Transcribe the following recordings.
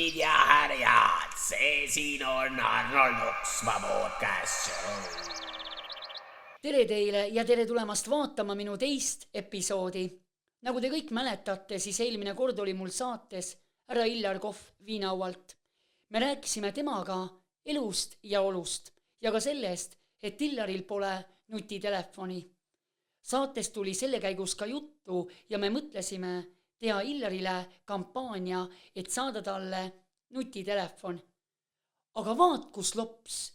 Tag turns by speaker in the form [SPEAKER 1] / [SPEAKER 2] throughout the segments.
[SPEAKER 1] daamid ja härjad, see siin on Arnold Oksma podcast show.
[SPEAKER 2] Tere teile ja tere tulemast vaatama minu teist episoodi. Nagu te kõik mäletate, siis eelmine kord oli mul saates härra Illar Kohv Viinaualt. Me rääkisime temaga elust ja olust ja ka sellest, et Illaril pole nutitelefoni. Saates tuli selle käigus ka juttu ja me mõtlesime teha Illarile kampaania, et saada talle nutitelefon. Aga vaat kus lops.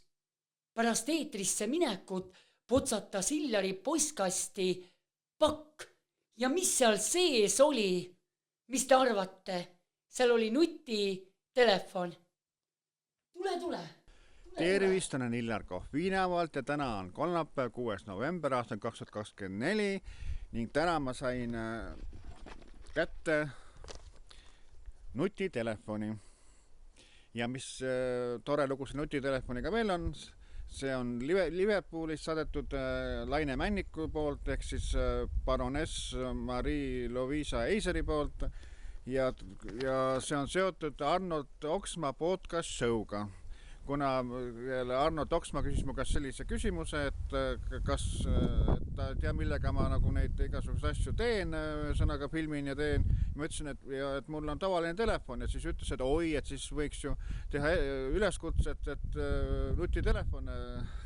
[SPEAKER 2] Pärast eetrisse minekut potsatas Illari postkasti pakk. Ja mis seal sees oli? Mis te arvate? Seal oli nutitelefon. Tule.
[SPEAKER 3] Tervist, olen Illar Kohv Viinaualt ja täna on kolmapäev, 6. november aastal 2024 ning täna ma sain kätte nutitelefoni. Ja mis tore lugu see nutitelefoniga veel on, see on Liverpoolis saadetud Laine Männiku poolt, ehk siis baroness Marie-Louisa Eiseri poolt ja see on seotud Arnold Oksma podcast show'ga. Kuna Arnold Oksma küsis mu käest sellise küsimuse, et kas ta tea, millega ma nagu neid igasuguse asju teen, sõnaga filmin ja teen. Ma ütlesin, et mul on tavaline telefon ja siis ütles, et oi, et siis võiks ju teha üleskutset, et nutitelefon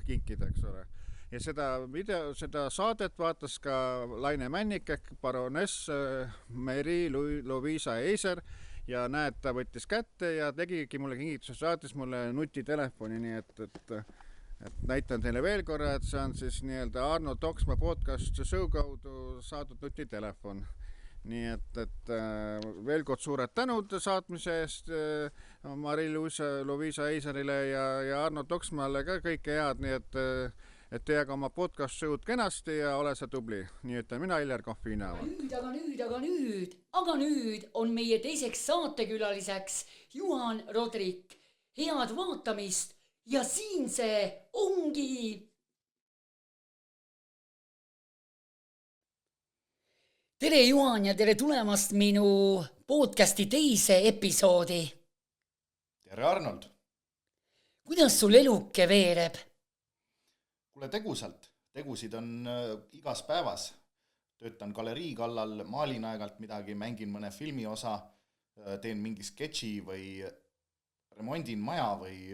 [SPEAKER 3] kinkida, eks ole. Ja seda saadet vaatas ka Laine Männik ehk baroness Marie-Louisa Eiser. Ja näed, ta võttis kätte ja tegigi mulle kingituse, saatis mulle nutitelefoni, nii et näitan teile veel korra, et see on siis nii-öelda Arnold Oksma podcast show kaudu saadud nutitelefon. Nii et veel kord suured tänud saatmise eest Marie-Louisa Eiserile ja Arnold Oksmale ka kõike head, nii et teega oma podcast show'd kenasti ja ole sa tubli. Nii ütlen mina, Illar Kohv Viinaualt.
[SPEAKER 2] Aga nüüd on meie teiseks saatekülaliseks Juhan Rodrik. Head vaatamist ja siin see ongi. Tere Juhan ja tere tulemast minu podcasti teise episoodi.
[SPEAKER 4] Tere Arnold.
[SPEAKER 2] Kuidas sul eluke veereb?
[SPEAKER 4] Kuule tegusalt. Tegusid on igas päevas. Töötan galerii kallal, maalin aegalt midagi, mängin mõne filmi osa, teen mingi sketši või remondin maja või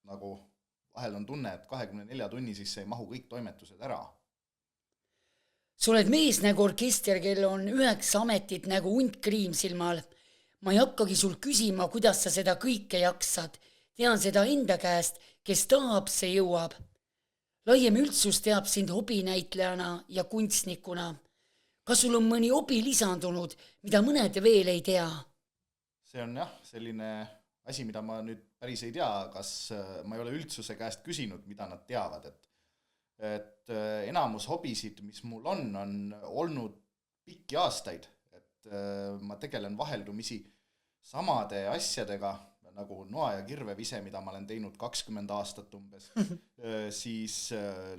[SPEAKER 4] nagu vahel on tunne, et 24 tunni sisse ei mahu kõik toimetused ära.
[SPEAKER 2] Sa oled mees nagu orkester, kel on 9 ametit nagu hunt kriimsilmal. Ma ei hakkagi sul küsima, kuidas sa seda kõike jaksad. Tean seda enda käest, kes tahab, see jõuab. Laiem üldsus teab sind hobinäitlejana ja kunstnikuna. Kas sul on mõni hobi lisandunud, mida mõned veel ei tea?
[SPEAKER 4] See on jah, selline asi, mida ma nüüd päris ei tea, kas ma ei ole üldsuse käest küsinud, mida nad teavad. Et enamus hobisid, mis mul on olnud pikki aastaid. Et ma tegelen vaheldumisi samade asjadega, nagu noa ja kirvevise, mida ma olen teinud 20 aastat umbes, siis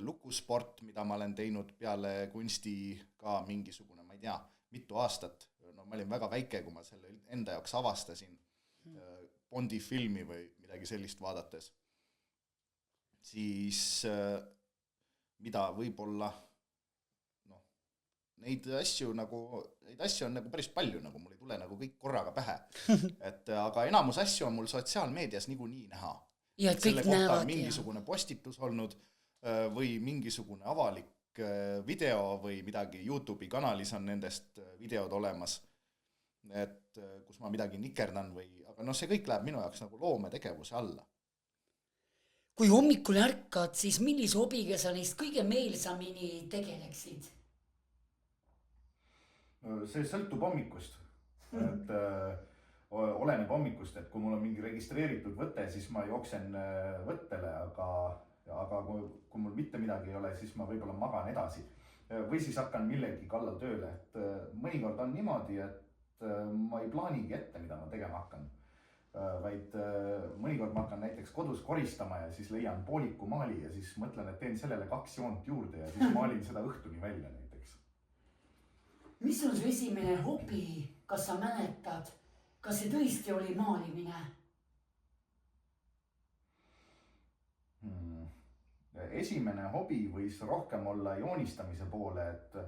[SPEAKER 4] lukusport, mida ma olen teinud peale kunsti ka mingisugune, ma ei tea, mitu aastat. No, ma olin väga väike, kui ma selle enda jaoks avastasin Bondi filmi või midagi sellist vaadates. Siis mida võib-olla neid asju on nagu päris palju, nagu mul ei tule nagu kõik korraga pähe. Aga enamus asju on mul sotsiaalmeedias niikuinii näha.
[SPEAKER 2] Ja
[SPEAKER 4] selle kohta
[SPEAKER 2] näevad,
[SPEAKER 4] on mingisugune postitus olnud või mingisugune avalik video või midagi YouTube'i kanalis on nendest videod olemas, et kus ma midagi nikerdan aga see kõik läheb minu jaoks nagu loometegevuse alla.
[SPEAKER 2] Kui hommikul ärkad, siis millise hobiga sa neist kõige meelsamini tegeleksid?
[SPEAKER 4] See sõltub hommikust, et oleneb hommikust, et kui mul on mingi registreeritud võte, siis ma jooksen võttele, aga kui mul mitte midagi ei ole, siis ma võib-olla magan edasi. Või siis hakkan millegi kallal tööle, et mõnikord on niimoodi, et ma ei plaanigi ette, mida ma tegema hakkan. Vaid mõnikord ma hakkan näiteks kodus koristama ja siis leian pooliku maali ja siis mõtlen, et teen sellele 2 joont juurde ja siis maalin seda õhtuni välja näiteks.
[SPEAKER 2] Mis on su esimene hobi, kas sa mäletad? kas see tõesti oli maalimine?
[SPEAKER 4] Esimene hobi võis rohkem olla joonistamise poole, et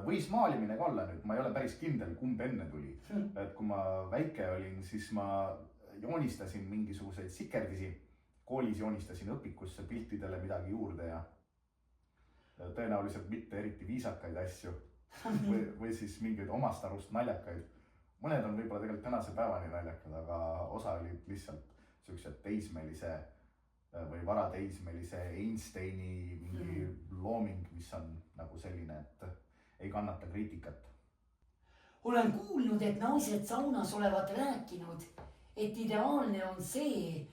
[SPEAKER 4] võis maalimine ka olla nüüd, ma ei ole päris kindel, kumb enne tuli. Et kui ma väike olin, siis ma joonistasin mingisuguseid sikerdisi, koolis joonistasin õpikusse piltidele midagi juurde ja tõenäoliselt mitte eriti viisakaid asju või siis mingeid omast arust naljakaid. Mõned on võib-olla tegelikult tänase päevani naljakad, aga osa olid lihtsalt sellised teismelise või varateismelise Einsteini mingi looming, mis on nagu selline, et ei kannata kriitikat.
[SPEAKER 2] Olen kuulnud, et naised saunas olevat rääkinud, et ideaalne on see,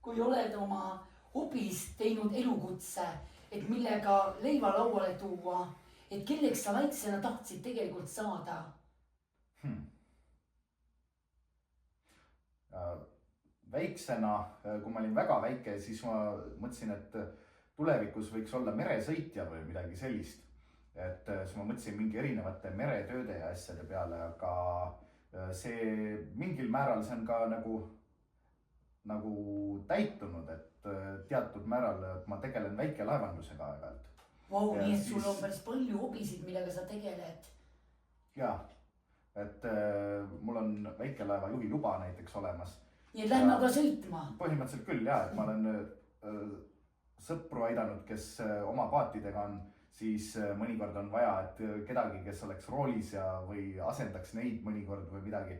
[SPEAKER 2] kui oled oma hobist teinud elukutse, et millega leiva lauale tuua, et kelleks sa väiksena tahtsid tegelikult saada?
[SPEAKER 4] Väiksena, kui ma olin väga väike, siis ma mõtlesin, et tulevikus võiks olla meresõitja või midagi sellist. Et siis ma mõtlesin mingi erinevate meretööde ja asjade peale, aga see mingil määral see on ka nagu täitunud, et teatud määral ma tegelen väikelaevandusega aeg-ajalt.
[SPEAKER 2] Vau, nii et sul on päris palju hobisid, millega sa tegeled.
[SPEAKER 4] Jaa, et mul on väikelaeva juhi luba näiteks olemas.
[SPEAKER 2] Nii et lähme aga sõitma.
[SPEAKER 4] Põhimõtteliselt küll, jah, et ma olen sõpru aidanud, kes oma paatidega on, siis mõnikord on vaja, et kedagi, kes oleks roolis ja või asendaks neid mõnikord või midagi,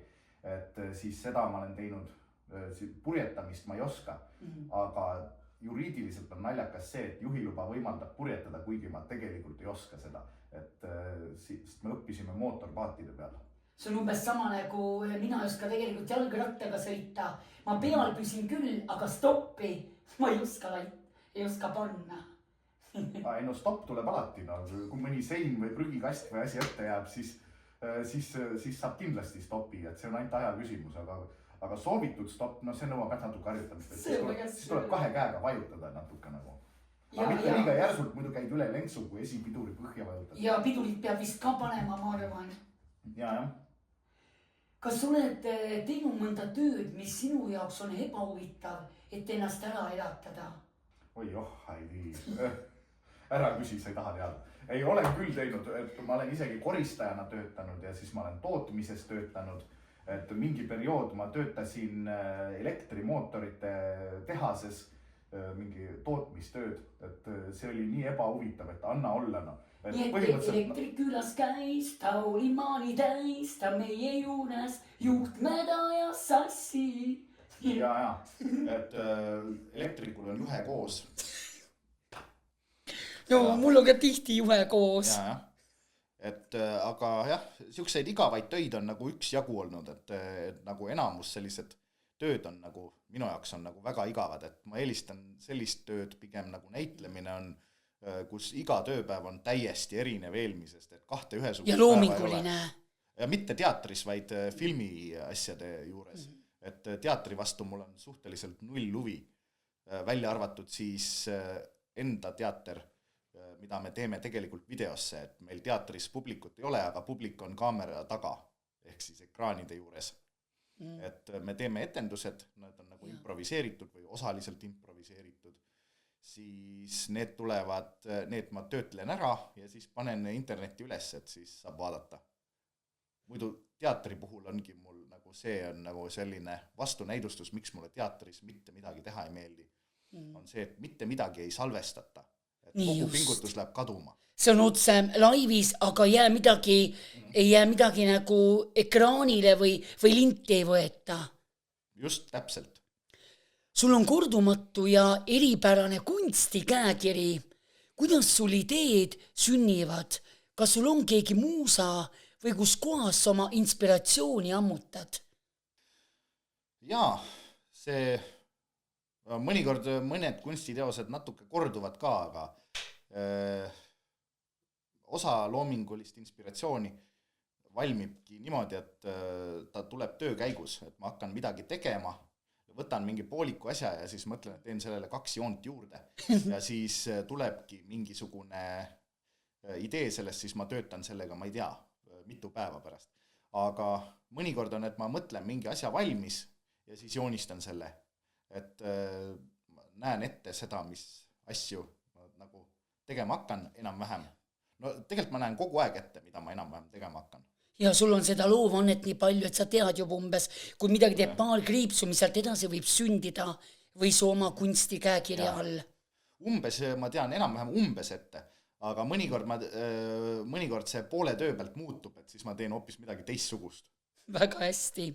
[SPEAKER 4] et siis seda ma olen teinud, purjetamist ma ei oska, aga juriidiliselt on naljakas see, et juhiluba võimaldab purjetada, kuigi ma tegelikult ei oska seda, et sest me õppisime mootorpaatide peal.
[SPEAKER 2] See on umbes sama nagu mina ei oska tegelikult jalgrattaga sõita. Ma peal püsin küll, aga stoppi ma ei oska panna.
[SPEAKER 4] Ei no stopp tuleb alati, no. Kui mõni sein või prügikast või asi ette jääb, siis saab kindlasti stopi, et see on ainult aja küsimus, aga soovitud stopp, no see nõuab natuke harjutamist. Siis tuleb 2 käega vajutada natuke nagu. Aga mitte liiga järsult, muidu käid üle lenksu, kui esipiduri põhja vajutada.
[SPEAKER 2] Ja pidurit peab vist ka panema, ma arvan.
[SPEAKER 4] Jah.
[SPEAKER 2] Kas oled teinud mõnda tööd, mis sinu jaoks on ebahuvitav, et ennast ära elatada?
[SPEAKER 4] Oi, ära küsi, sa ei taha teada. Ei, olen küll teinud, et ma olen isegi koristajana töötanud ja siis ma olen tootmises töötanud. Et mingi periood ma töötasin elektrimootorite tehases, mingi tootmistööd, et see oli nii ebahuvitav, et anna olla, no.
[SPEAKER 2] Nii et elektrik külas käis, ta oli maani täis, ta meie juures juhtmeda ja sassi.
[SPEAKER 4] Ja, et elektrikul on juhe koos.
[SPEAKER 2] No, mul on ka tihti juhe koos.
[SPEAKER 4] Ja. Et aga jah, siukseid igavaid töid on nagu üksjagu olnud, et nagu enamus sellised tööd on nagu, minu jaoks on nagu väga igavad, et ma eelistan sellist tööd pigem nagu näitlemine on, kus iga tööpäev on täiesti erinev eelmisest, et 2 ühesugust
[SPEAKER 2] ja loominguline.
[SPEAKER 4] Ja mitte teatris, vaid filmi asjade juures. Et teatri vastu mul on suhteliselt 0 huvi. Välja arvatud siis enda teater, mida me teeme tegelikult videosse, et meil teatris publikut ei ole, aga publik on kaamera taga, ehk siis ekraanide juures. Et me teeme etendused, need on nagu improviseeritud või osaliselt improviseeritud. Siis need tulevad, need ma töötlen ära ja siis panen internetti üles, et siis saab vaadata. Muidu teatri puhul ongi mul nagu see on nagu selline vastunäidustus, miks mulle teatris mitte midagi teha ei meeldi. On see, et mitte midagi ei salvestata. Et kogu pingutus läheb kaduma.
[SPEAKER 2] See on otse laivis, aga ei jää midagi nagu ekraanile või linti ei võeta.
[SPEAKER 4] Just täpselt.
[SPEAKER 2] Sul on kordumatu ja eripärane kunsti käekiri. Kuidas sul ideed sünnivad? Kas sul on keegi muusa või kus kohas oma inspiratsiooni ammutad?
[SPEAKER 4] Jaa, see mõnikord mõned kunstiteosed natuke korduvad ka, aga osa loomingulist inspiratsiooni valmibki niimoodi, et ta tuleb töö käigus, et ma hakkan midagi tegema, võtan mingi pooliku asja ja siis mõtlen, et teen sellele 2 joont juurde ja siis tulebki mingisugune idee sellest, siis ma töötan sellega, ma ei tea, mitu päeva pärast. aga mõnikord on, et ma mõtlen mingi asja valmis ja siis joonistan selle, et näen ette seda, mis asju ma nagu tegema hakkan enam-vähem. No tegelikult ma näen kogu aeg ette, mida ma enam-vähem tegema hakkan.
[SPEAKER 2] Ja sul on seda loovannet nii palju, et sa tead juba umbes, kui midagi teeb paar kriipsu, mis sealt edasi võib sündida või su oma kunsti käekirja all.
[SPEAKER 4] Umbes, ma tean enam-vähem umbes ette, aga mõnikord see poole töö pealt muutub, et siis ma teen hoopis midagi teistsugust.
[SPEAKER 2] Väga hästi.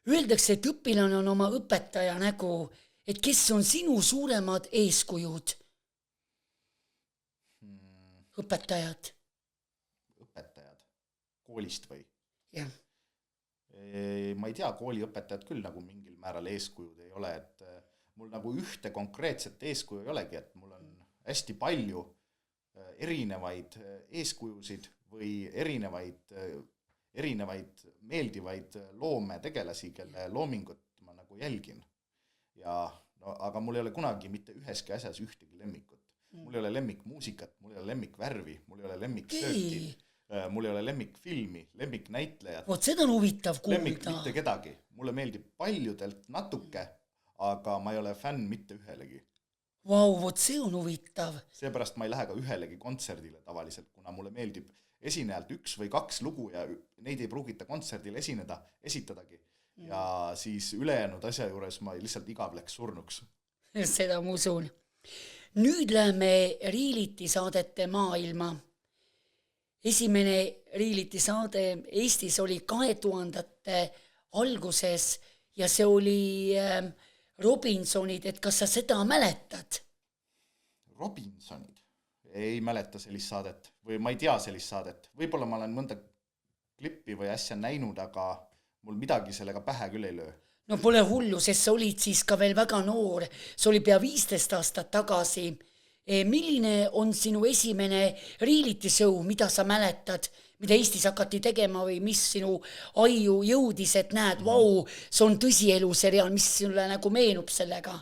[SPEAKER 2] Öeldakse, et õpilane on oma õpetaja nägu, et kes on sinu suuremad eeskujud? Õpetajad.
[SPEAKER 4] Õpetajad? Koolist või?
[SPEAKER 2] Jah.
[SPEAKER 4] Ma ei tea, kooliõpetajad küll nagu mingil määral eeskujud ei ole, et mul nagu ühte konkreetset eeskuju ei olegi, et mul on hästi palju erinevaid eeskujusid või erinevaid meeldivaid loometegelasi, kelle loomingut ma nagu jälgin. Ja, no, aga mul ei ole kunagi mitte üheski asjas ühtegi lemmikut. Mul ei ole lemmikmuusikat, mul ei ole lemmikvärvi, mul ei ole lemmiksööki, mul ei ole lemmikfilmi, lemmiknäitlejat.
[SPEAKER 2] Vot seda on huvitav kuulda.
[SPEAKER 4] Lemmik mitte kedagi. Mulle meeldib paljudelt natuke, aga ma ei ole fänn mitte ühelegi.
[SPEAKER 2] Vau, vot see on huvitav.
[SPEAKER 4] Seepärast ma ei lähe ka ühelegi kontserdile tavaliselt, kuna mulle meeldib esinejalt 1 või 2 lugu ja neid ei pruugita kontserdil esitadagi. Ja siis ülejäänud asja juures ma lihtsalt igavleks surnuks.
[SPEAKER 2] Seda ma usun. Nüüd läheme Reality saadete maailma. Esimene Reality saade Eestis oli 2000-ndate alguses ja see oli Robinsonid, et kas sa seda mäletad?
[SPEAKER 4] Robinsonid? Ei mäleta sellist saadet või ma ei tea sellist saadet. Võib-olla ma olen mõnda klippi või asja näinud, aga mul midagi sellega pähe küll ei löö.
[SPEAKER 2] No pole hullu, sest sa olid siis ka veel väga noor. See oli pea 15 aastat tagasi. Milline on sinu esimene reality show, mida sa mäletad, mida Eestis hakati tegema või mis sinu aiu jõudis, et näed, vau, see on tõsielu seriaal, mis sulle nagu meenub sellega?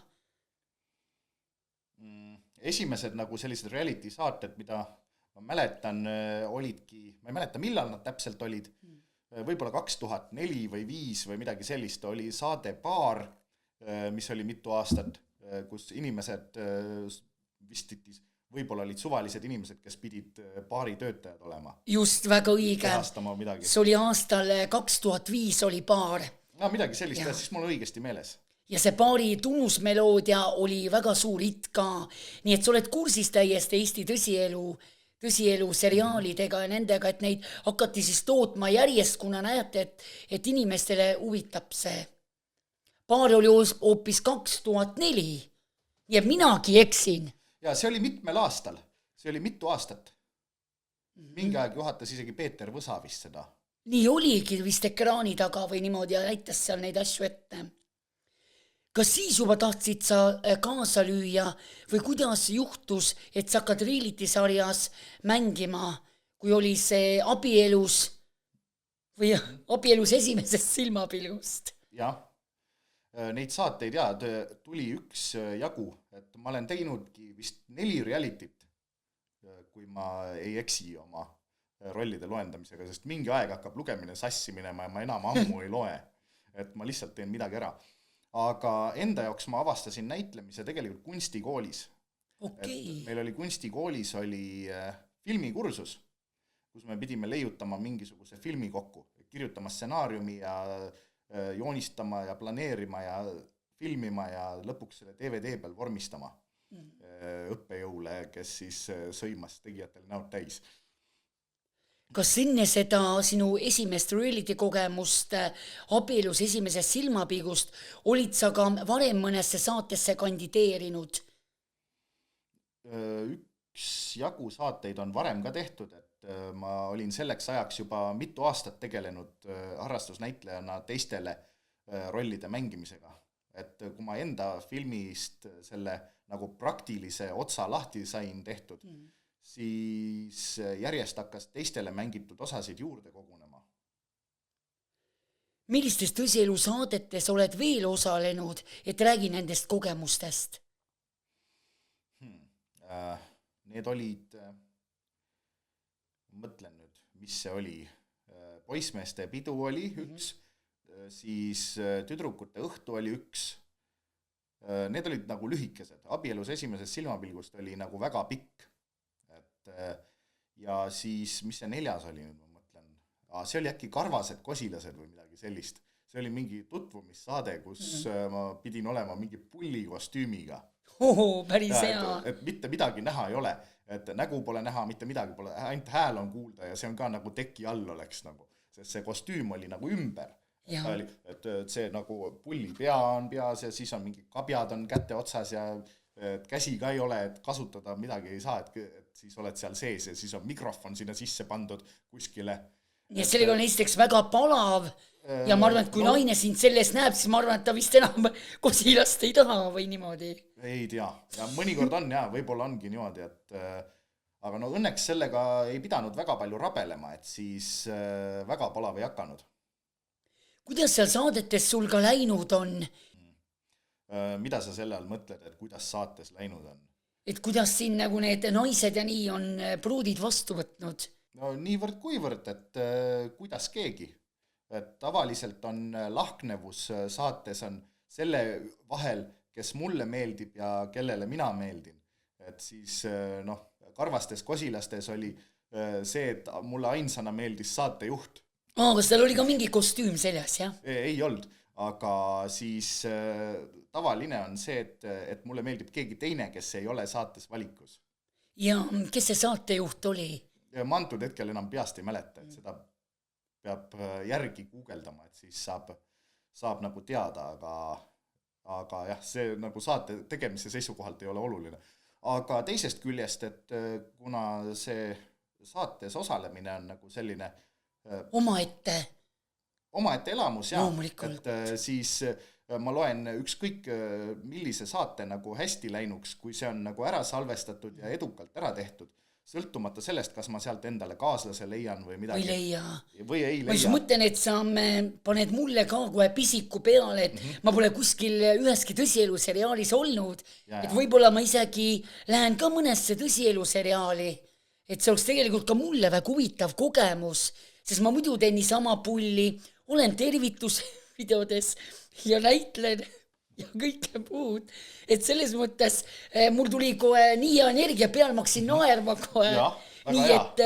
[SPEAKER 4] Esimesed nagu sellised reality saated, mida ma mäletan, olidki, ma ei mäleta, millal nad täpselt olid, võib-olla 2004 või 5 või midagi sellist, oli saade Paar, mis oli mitu aastat, kus inimesed vistitis, võib-olla olid suvalised inimesed, kes pidid Paari töötajad olema.
[SPEAKER 2] Just, väga õige. See oli aastal 2005 oli Paar.
[SPEAKER 4] No, midagi sellist, siis mul õigesti meeles.
[SPEAKER 2] Ja see Paari tunnusmeloodia oli väga suur hit ka, nii et sa oled kursis täiesti Eesti tõsielu seriaalidega ja nendega, et neid hakati siis tootma järjest, kuna näete, et inimestele huvitab see. Paar oli hoopis 2004 ja minagi eksin.
[SPEAKER 4] Ja see oli mitmel aastal, see oli mitu aastat. Mingi aeg juhatas isegi Peeter Võsa vist seda.
[SPEAKER 2] Nii oligi vist ekraani taga või niimoodi ja näitas seal neid asju ette. Kas siis juba tahtsid sa kaasa lüüa või kuidas juhtus, et sa hakkad reality sarjas mängima, kui oli see abielus või abielus esimesest silmapilgust?
[SPEAKER 4] Jah, neid saateid tuli üks jagu, et ma olen teinudki vist 4 realityt, kui ma ei eksi oma rollide loendamisega, sest mingi aeg hakkab lugemine sassi minema ja ma enam ammu ei loe, et ma lihtsalt teen midagi ära. Aga enda jaoks ma avastasin näitlemise tegelikult kunstikoolis.
[SPEAKER 2] Okay.
[SPEAKER 4] Meil oli kunstikoolis oli filmikursus, kus me pidime leiutama mingisuguse filmi kokku, kirjutama stsenaariumi ja joonistama ja planeerima ja filmima ja lõpuks selle DVD peal vormistama õppejõule, kes siis sõimas tegijatele näod täis.
[SPEAKER 2] Kas enne seda sinu esimest reality kogemust abielus esimesest silmapilgust olid sa ka varem mõnesse saatesse kandideerinud?
[SPEAKER 4] Üks jagu saateid on varem ka tehtud, et ma olin selleks ajaks juba mitu aastat tegelenud harrastusnäitlejana teistele rollide mängimisega. Et kui ma enda filmist selle nagu praktilise otsa lahti sain tehtud, siis järjest hakkas teistele mängitud osasid juurde kogunema.
[SPEAKER 2] Millistes tõsielu saadetes oled veel osalenud, et räägi nendest kogemustest?
[SPEAKER 4] Need olid, mõtlen nüüd, mis see oli, poissmeeste pidu oli üks, siis tüdrukute õhtu oli üks. Need olid nagu lühikesed. Abielus esimesest silmapilgust oli nagu väga pikk. Ja siis, mis see 4. oli nüüd, ma mõtlen? See oli äkki Karvased kosilased või midagi sellist. See oli mingi tutvumissaade, kus ma pidin olema mingi pullikostüümiga.
[SPEAKER 2] Päris hea.
[SPEAKER 4] Et mitte midagi näha ei ole. Et nägu pole näha, mitte midagi pole. Ainult hääl on kuulda ja see on ka nagu teki all oleks nagu. Sest see kostüüm oli nagu ümber. Et see nagu pulli pea on peas ja siis on mingi kabjad on käte otsas ja käsi ka ei ole, et kasutada midagi ei saa, et siis oled seal sees ja siis on mikrofon sinna sisse pandud kuskile.
[SPEAKER 2] Ja sellega on esiteks väga palav ja ma arvan, et kui naine sind selles näeb, siis ma arvan, et ta vist enam kosilast ei taha või niimoodi.
[SPEAKER 4] Ei tea. Ja mõnikord on ja võib-olla ongi niimoodi, et aga no õnneks sellega ei pidanud väga palju rabelema, et siis väga palav ei hakanud.
[SPEAKER 2] Kuidas seal saadetes sul ka läinud on?
[SPEAKER 4] Mida sa selle all mõtled, et kuidas saates läinud on?
[SPEAKER 2] Et kuidas siin nagu need naised ja nii on pruudid vastu võtnud?
[SPEAKER 4] No niivõrd kuivõrd, et kuidas keegi. Et tavaliselt on lahknevus saates on selle vahel, kes mulle meeldib ja kellele mina meeldin. Et siis Karvastes kosilastes oli see, et mulle ainsana meeldis saatejuht.
[SPEAKER 2] Kas tal oli ka mingi kostüüm seljas, jah?
[SPEAKER 4] Ei olnud, aga siis tavaline on see, et mulle meeldib keegi teine, kes ei ole saates valikus.
[SPEAKER 2] Ja kes see saatejuht oli?
[SPEAKER 4] Ma antud hetkel enam peast ei mäleta, et seda peab järgi guugeldama, et siis saab nagu teada, aga jah, see nagu saate tegemise seisukohalt ei ole oluline. Aga teisest küljest, et kuna see saates osalemine on nagu selline
[SPEAKER 2] Omaette
[SPEAKER 4] elamus, jah.
[SPEAKER 2] Loomulikult.
[SPEAKER 4] Et siis ma loen ükskõik millise saate nagu hästi läinuks, kui see on nagu ära salvestatud ja edukalt ära tehtud, sõltumata sellest, kas ma sealt endale kaaslase leian või midagi. Või ei leia.
[SPEAKER 2] Ma just mõtlen, et sa paned mulle ka kohe pisiku peale, et ma pole kuskil üheski tõsielu seriaalis olnud, et võib-olla ma isegi lähen ka mõnesse tõsielu seriaali, et see oleks tegelikult ka mulle väga huvitav kogemus, sest ma muidu teen niisama pulli, olen tervitusvideodes ja näitlen ja kõike muud. Et selles mõttes mul tuli kohe nii hea energia peal, ma hakkasin naerma kohe. Nii et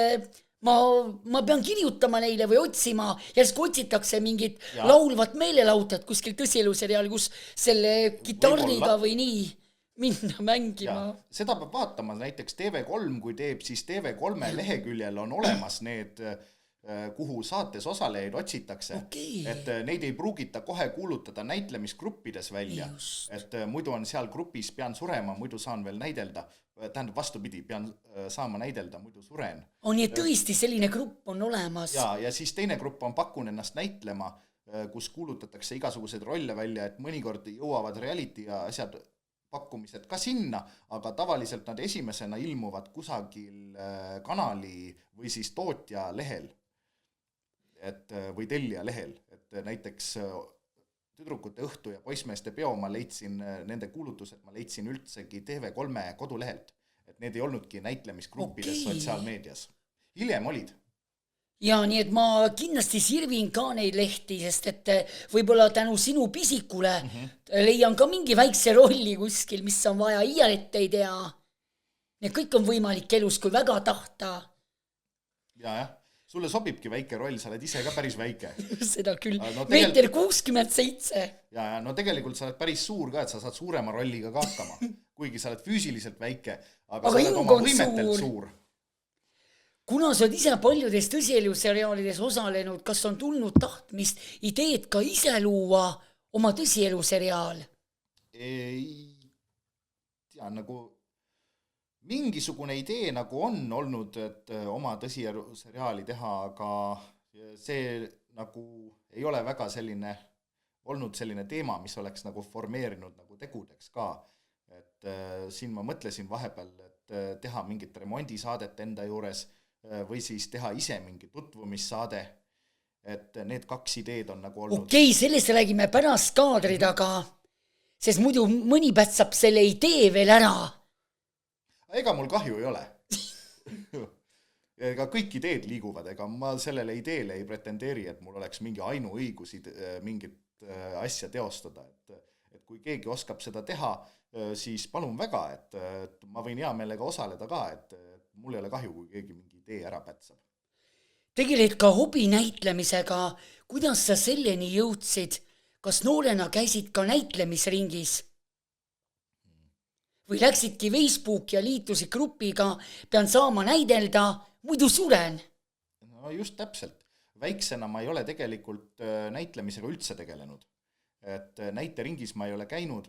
[SPEAKER 2] ma pean kirjutama neile või otsima, järsku otsitakse mingit laulvat meelelautat kuskil tõsieluseriaali, kus selle gitarriga või nii minna mängima.
[SPEAKER 4] Seda peab vaatama, näiteks TV3, kui teeb, siis TV3 leheküljel on olemas need kuhu saates osalejaid otsitakse, et neid ei pruugita kohe kuulutada näitlemisgruppides välja, et muidu on seal grupis pean surema, muidu saan veel näidelda, tähendab vastupidi, pean saama näidelda, muidu suren.
[SPEAKER 2] Nii et tõesti selline grupp on olemas.
[SPEAKER 4] Ja siis teine grupp on pakun ennast näitlema, kus kuulutatakse igasugused rolle välja, et mõnikord jõuavad reality ja asjad pakkumised ka sinna, aga tavaliselt nad esimesena ilmuvad kusagil kanali või siis tootja lehel. Või tellija lehel, et näiteks tüdrukute õhtu ja poissmeeste peo ma leidsin nende kuulutused, ma leidsin üldsegi TV3 kodulehelt, et need ei olnudki näitlemisgruppides sotsiaalmeedias. Hiljem olid.
[SPEAKER 2] Ja nii et ma kindlasti sirvin ka neid lehti, sest et võib-olla tänu sinu pisikule leian ka mingi väikse rolli kuskil, mis on vaja, iialet ei tea. Need kõik on võimalik elus, kui väga tahta.
[SPEAKER 4] Jah. Sulle sobibki väike roll, sa oled ise ka päris väike.
[SPEAKER 2] Seda küll. Meeter 67.
[SPEAKER 4] Ja no tegelikult sa oled päris suur ka, et sa saad suurema rolliga ka hakkama. Kuigi sa oled füüsiliselt väike, aga sa oled oma võimetelt suur.
[SPEAKER 2] Kuna sa oled ise paljudes tõsieluseriaalides osalenud, kas on tulnud tahtmist ideed ka ise luua oma tõsieluseriaal?
[SPEAKER 4] Ei tea, nagu mingisugune idee nagu on olnud, et oma tõsieluseriaali teha, aga see nagu ei ole väga olnud selline teema, mis oleks nagu formeerinud nagu tegudeks ka. Et siin ma mõtlesin vahepeal, et teha mingit remondisaadet enda juures või siis teha ise mingi tutvumissaade, et need 2 ideed on nagu olnud.
[SPEAKER 2] Okei, sellest räägime pärast kaadri taga, sest muidu mõni pätsab selle idee veel ära.
[SPEAKER 4] Ega mul kahju ei ole. ega kõik ideed liiguvad, ega ma sellele ideele ei pretendeeri, et mul oleks mingi ainuõigus mingit asja teostada, et kui keegi oskab seda teha, siis palun väga, et ma võin hea meelega osaleda ka, et mul ei ole kahju, kui keegi mingi idee ära pätsab.
[SPEAKER 2] Tegeled ka hobinäitlemisega, kuidas sa selleni jõudsid? Kas noorena käisid ka näitlemisringis? Või läksidki Facebook ja liitusid grupiga, pean saama näidelda, muidu suren?
[SPEAKER 4] No just täpselt. Väiksena ma ei ole tegelikult näitlemisega üldse tegelenud. Et näiteringis ma ei ole käinud.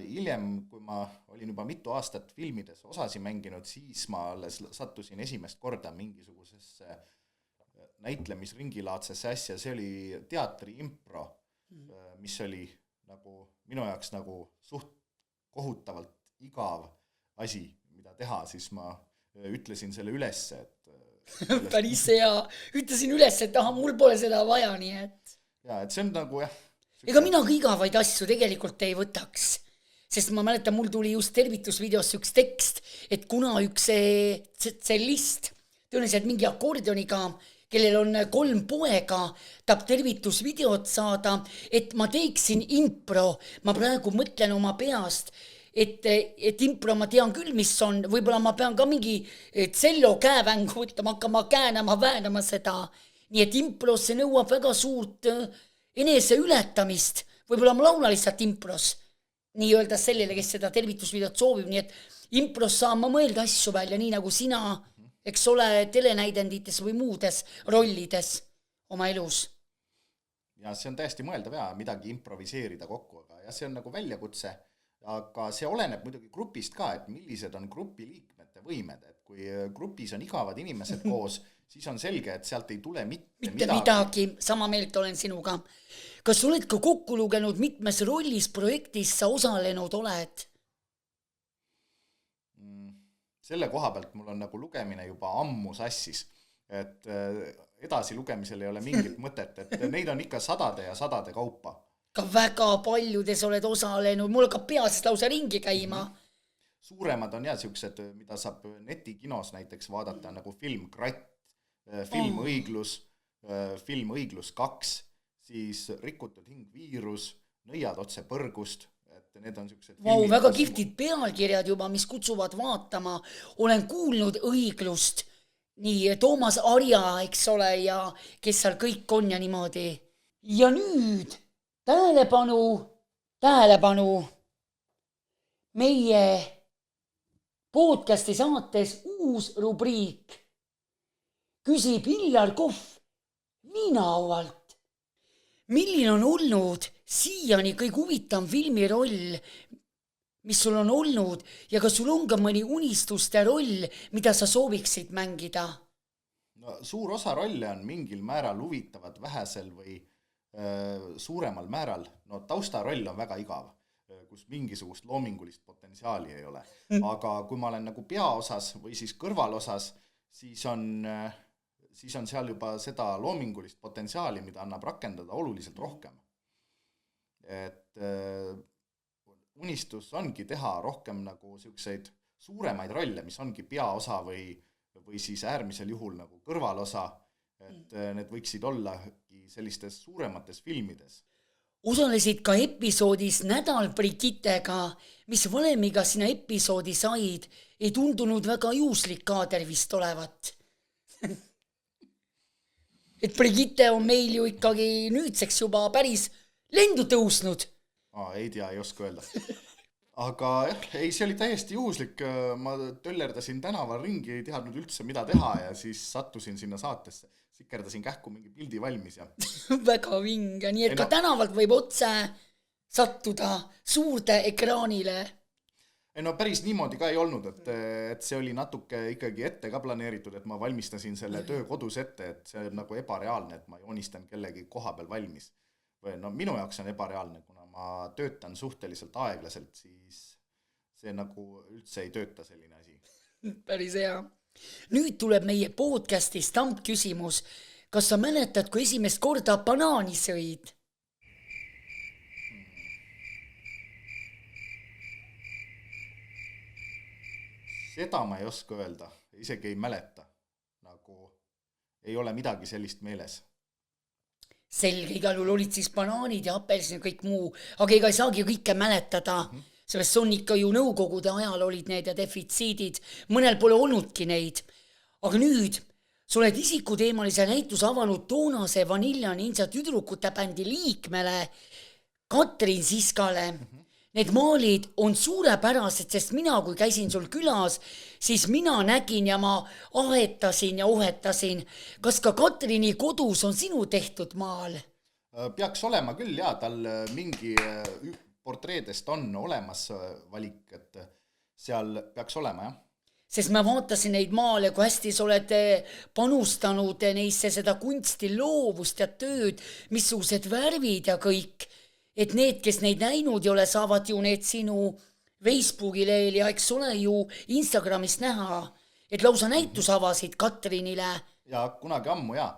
[SPEAKER 4] Hiljem, kui ma olin juba mitu aastat filmides osasi mänginud, siis ma alles sattusin esimest korda mingisugusesse näitlemisringilaadsesse asja. See oli teatri impro, mis oli nagu minu jaoks nagu suht kohutavalt igav asi, mida teha, siis ma ütlesin selle ülesse, et
[SPEAKER 2] päris hea. Ütlesin üles, et mul pole seda vaja, nii et...
[SPEAKER 4] Ja, et see on nagu, jah.
[SPEAKER 2] Ega mina ka igavaid asju tegelikult ei võtaks, sest ma mäletan, mul tuli just tervitusvideos üks tekst, et kuna üks tsellist, tõenäoliselt mingi akordioniga, kellel on 3 poega, tahab tervitusvideot saada, et ma teeksin impro, ma praegu mõtlen oma peast, et impro ma tean küll, mis on, võib-olla ma pean ka mingi tsello käevängu võtma, hakkama käänama, väänama seda. Nii et impros see nõuab väga suurt enese ületamist. Võib-olla ma laula lihtsalt impros, nii öelda sellele, kes seda tervitusvideot soovib. Nii et impros saan ma mõelda asju välja, nii nagu sina, eks ole, telenäidendites või muudes rollides oma elus.
[SPEAKER 4] Ja see on täiesti mõeldav ja midagi improviseerida kokku, aga ja see on nagu väljakutse. Aga see oleneb muidugi grupist ka, et millised on grupi liikmete võimed, et kui grupis on igavad inimesed koos, siis on selge, et sealt ei tule mitte
[SPEAKER 2] midagi. Sama meelt olen sinuga. Kas oled ka kokku lugenud mitmes rollis projektis sa osalenud oled?
[SPEAKER 4] Selle koha pealt mul on nagu lugemine juba ammu sassis, et edasi lugemisel ei ole mingit mõtet, et neid on ikka sadade ja sadade kaupa.
[SPEAKER 2] Ka väga paljudes oled osalenud, mul hakkab peas lausa ringi käima.
[SPEAKER 4] Suuremad on siuksed, mida saab netikinos näiteks vaadata, nagu film Kratt, film Õiglus, film Õiglus 2, siis Rikutud hing viirus, Nõiad otse põrgust, et need on siuksed filmid.
[SPEAKER 2] Väga kihvtid pealkirjad juba, mis kutsuvad vaatama. Olen kuulnud Õiglust, nii Toomas Arja, eks ole, ja kes seal kõik on ja niimoodi. Ja nüüd... Tähelepanu, meie podcasti saates uus rubriik. Küsib Illar Kohv viinaaualt. Milline on olnud siiani kõige huvitavam filmiroll, mis sul on olnud ja kas sul on ka mõni unistuste roll, mida sa sooviksid mängida?
[SPEAKER 4] No, suur osa rolle on mingil määral huvitavad vähesel või suuremal määral, no taustaroll on väga igav, kus mingisugust loomingulist potentsiaali ei ole. Aga kui ma olen nagu peaosas või siis kõrvalosas, siis on seal juba seda loomingulist potentsiaali, mida annab rakendada oluliselt rohkem. Et unistus ongi teha rohkem nagu siukseid suuremaid rolle, mis ongi peaosa või siis äärmisel juhul nagu kõrvalosa, et need võiksid olla sellistes suuremates filmides.
[SPEAKER 2] Osalesid ka episoodis Nädal Brigittega, mis valemiga sinna episoodi said, ei tundunud väga juuslik kaader vist olevat. Et Brigitte on meil ju ikkagi nüüdseks juba päris lendu tõusnud.
[SPEAKER 4] Ei tea, ei oska öelda. Aga ei, see oli täiesti juhuslik. Ma töllerdasin tänaval ringi, ei teadnud üldse mida teha ja siis sattusin sinna saatesse. Sikerdasin kähku mingi pildi valmis ja...
[SPEAKER 2] Väga vinge, nii et ka tänavalt võib otse sattuda suurde ekraanile.
[SPEAKER 4] No päris niimoodi ka ei olnud, et see oli natuke ikkagi ette ka planeeritud, et ma valmistasin selle töö kodus ette, et see on nagu ebareaalne, et ma joonistan kellegi koha peal valmis. Või no minu jaoks on ebareaalne, kuna ma töötan suhteliselt aeglaselt, siis see nagu üldse ei tööta selline asi.
[SPEAKER 2] Päris hea. Nüüd tuleb meie podcasti stampküsimus. Kas sa mäletad, kui esimest korda banaani sõid?
[SPEAKER 4] Seda ma ei oska öelda, isegi ei mäleta. ei ole midagi sellist meeles.
[SPEAKER 2] Selge, igal juhul olid siis banaanid ja apelsin ja kõik muu, aga ega ei saagi kõike mäletada, sellest on ikka ju nõukogude ajal olid need ja defitsiidid, mõnel pole olnudki neid. Aga nüüd, sa oled isikuteemalise näituse avanud toonase Vanilla Ninja tüdrukute bändi liikmele Katrin Siskale. Need maalid on suurepärased, sest mina, kui käisin sul külas, siis mina nägin ja ma ahetasin ja ohetasin. Kas ka Katrini kodus on sinu tehtud maal?
[SPEAKER 4] Peaks olema küll, jaa, tal mingi portreedest on olemas valik, et seal peaks olema, jah.
[SPEAKER 2] Sest ma vaatasin neid maale, kui hästi sa oled panustanud neisse seda kunsti loovust ja tööd, missugused värvid ja kõik. Et need, kes neid näinud ei ole, saavad ju need sinu Facebooki lehel ja eks ole ju Instagramist näha, et lausa näitus avasid Katrinile.
[SPEAKER 4] Ja kunagi ammu, jaa.